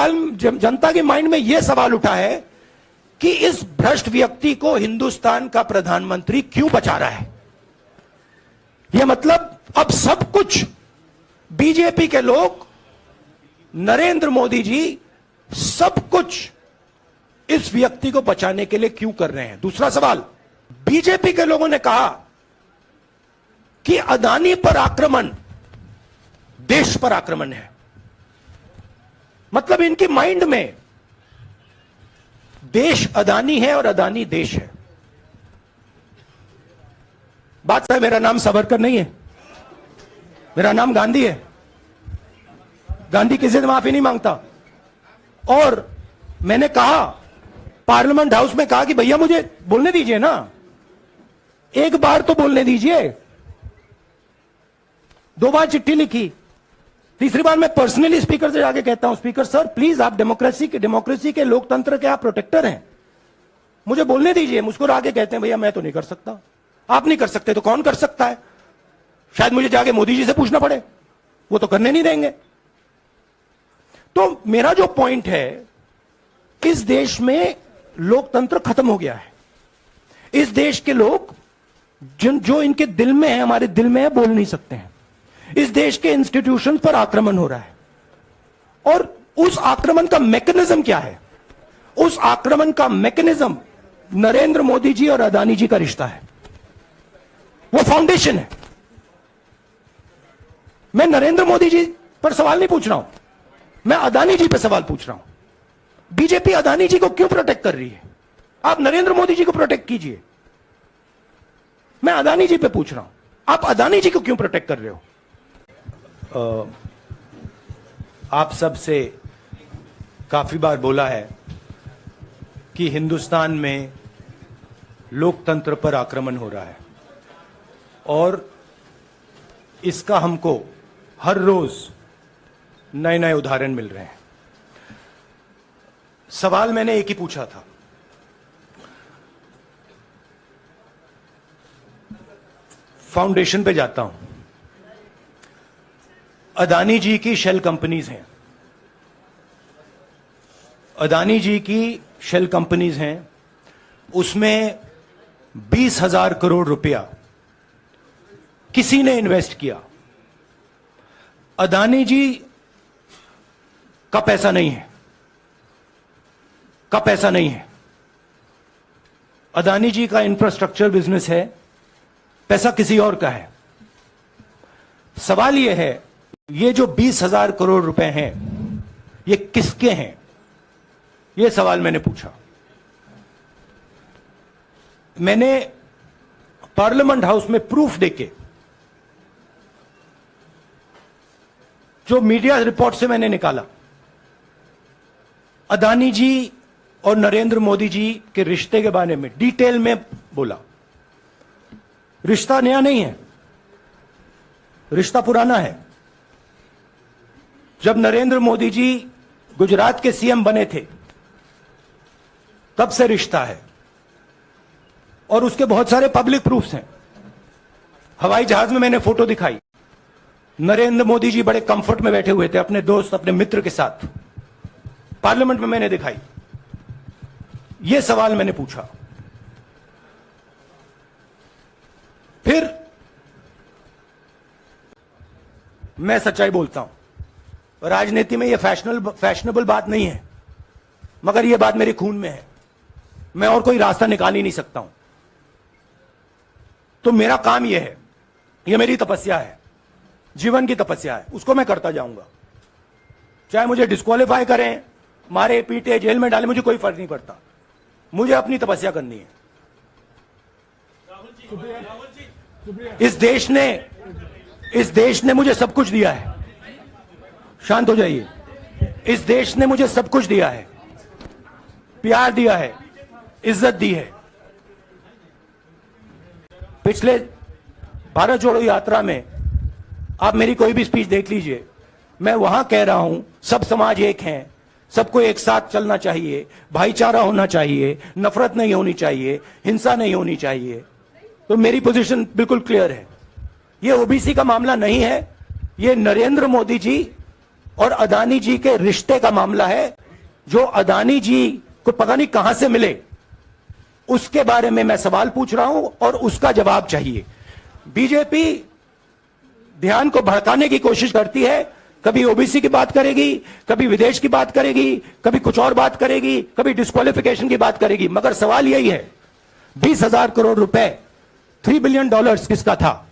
जनता के माइंड में यह सवाल उठा है कि इस भ्रष्ट व्यक्ति को हिंदुस्तान का प्रधानमंत्री क्यों बचा रहा है। यह मतलब अब सब कुछ बीजेपी के लोग, नरेंद्र मोदी जी सब कुछ इस व्यक्ति को बचाने के लिए क्यों कर रहे हैं। दूसरा सवाल, बीजेपी के लोगों ने कहा कि अदानी पर आक्रमण देश पर आक्रमण है। मतलब इनकी माइंड में देश अदानी है और अदानी देश है। बात साहब, मेरा नाम सावरकर नहीं है, मेरा नाम गांधी है। गांधी किसी से माफी नहीं मांगता। और मैंने कहा, पार्लियामेंट हाउस में कहा कि भैया मुझे बोलने दीजिए ना, एक बार तो बोलने दीजिए। 2 बार चिट्ठी लिखी, तीसरी बार मैं पर्सनली स्पीकर से जाके कहता हूं, स्पीकर सर प्लीज, आप डेमोक्रेसी के लोकतंत्र के आप प्रोटेक्टर हैं, मुझे बोलने दीजिए। मुस्कुरा के कहते हैं भैया मैं तो नहीं कर सकता। आप नहीं कर सकते तो कौन कर सकता है? शायद मुझे जाके मोदी जी से पूछना पड़े, वो तो करने नहीं देंगे। तो मेरा जो पॉइंट है, इस देश में लोकतंत्र खत्म हो गया है। इस देश के लोग जो इनके दिल में है, हमारे दिल में है, बोल नहीं सकते हैं। इस देश के इंस्टीट्यूशन पर आक्रमण हो रहा है। और उस आक्रमण का मैकेनिज्म क्या है? उस आक्रमण का मैकेनिज्म नरेंद्र मोदी जी और अदानी जी का रिश्ता है, वो फाउंडेशन है। मैं नरेंद्र मोदी जी पर सवाल नहीं पूछ रहा हूं, मैं अदानी जी पर सवाल पूछ रहा हूं। बीजेपी अदानी जी को क्यों प्रोटेक्ट कर रही है? आप नरेंद्र मोदी जी को प्रोटेक्ट कीजिए। मैं अदानी जी पे पूछ रहा हूं, आप अदानी जी को क्यों प्रोटेक्ट कर रहे हो? आप सबसे काफी बार बोला है कि हिंदुस्तान में लोकतंत्र पर आक्रमण हो रहा है और इसका हमको हर रोज नए नए उदाहरण मिल रहे हैं। सवाल मैंने एक ही पूछा था, फाउंडेशन पे जाता हूं। अदानी जी की शेल कंपनीज हैं, अदानी जी की शेल कंपनीज हैं, उसमें 20,000 करोड़ रुपया किसी ने इन्वेस्ट किया। अदानी जी का पैसा नहीं है, का पैसा नहीं है। अदानी जी का इंफ्रास्ट्रक्चर बिजनेस है, पैसा किसी और का है। सवाल यह है, ये जो 20,000 करोड़ रुपए हैं, ये किसके हैं? यह सवाल मैंने पूछा। मैंने पार्लियामेंट हाउस में प्रूफ देके, जो मीडिया रिपोर्ट से मैंने निकाला, अदानी जी और नरेंद्र मोदी जी के रिश्ते के बारे में डिटेल में बोला। रिश्ता नया नहीं है, रिश्ता पुराना है। जब नरेंद्र मोदी जी गुजरात के सीएम बने थे, तब से रिश्ता है और उसके बहुत सारे पब्लिक प्रूफ्स हैं। हवाई जहाज में मैंने फोटो दिखाई, नरेंद्र मोदी जी बड़े कंफर्ट में बैठे हुए थे अपने दोस्त, अपने मित्र के साथ। पार्लियामेंट में मैंने दिखाई। यह सवाल मैंने पूछा। फिर मैं सच्चाई बोलता हूं, राजनीति में यह फैशनेबल बात नहीं है, मगर यह बात मेरे खून में है। मैं और कोई रास्ता निकाल ही नहीं सकता हूं। तो मेरा काम यह है, यह मेरी तपस्या है, जीवन की तपस्या है, उसको मैं करता जाऊंगा। चाहे मुझे डिस्क्वालीफाई करें, मारे पीटे, जेल में डाले, मुझे कोई फर्क नहीं पड़ता। मुझे अपनी तपस्या करनी है। इस देश ने मुझे सब कुछ दिया है। शांत हो जाइए। इस देश ने मुझे सब कुछ दिया है, प्यार दिया है, इज्जत दी है। पिछले भारत जोड़ो यात्रा में आप मेरी कोई भी स्पीच देख लीजिए, मैं वहां कह रहा हूं सब समाज एक हैं, सबको एक साथ चलना चाहिए, भाईचारा होना चाहिए, नफरत नहीं होनी चाहिए, हिंसा नहीं होनी चाहिए। तो मेरी पोजीशन बिल्कुल क्लियर है। ये ओबीसी का मामला नहीं है, ये नरेंद्र मोदी जी और अदानी जी के रिश्ते का मामला है, जो अदानी जी को पता नहीं कहां से मिले, उसके बारे में मैं सवाल पूछ रहा हूं और उसका जवाब चाहिए। बीजेपी ध्यान को भड़काने की कोशिश करती है, कभी ओबीसी की बात करेगी, कभी विदेश की बात करेगी, कभी कुछ और बात करेगी, कभी डिस्क्वालिफिकेशन की बात करेगी, मगर सवाल यही है 20,000 करोड़ रुपए, $3 बिलियन किसका था?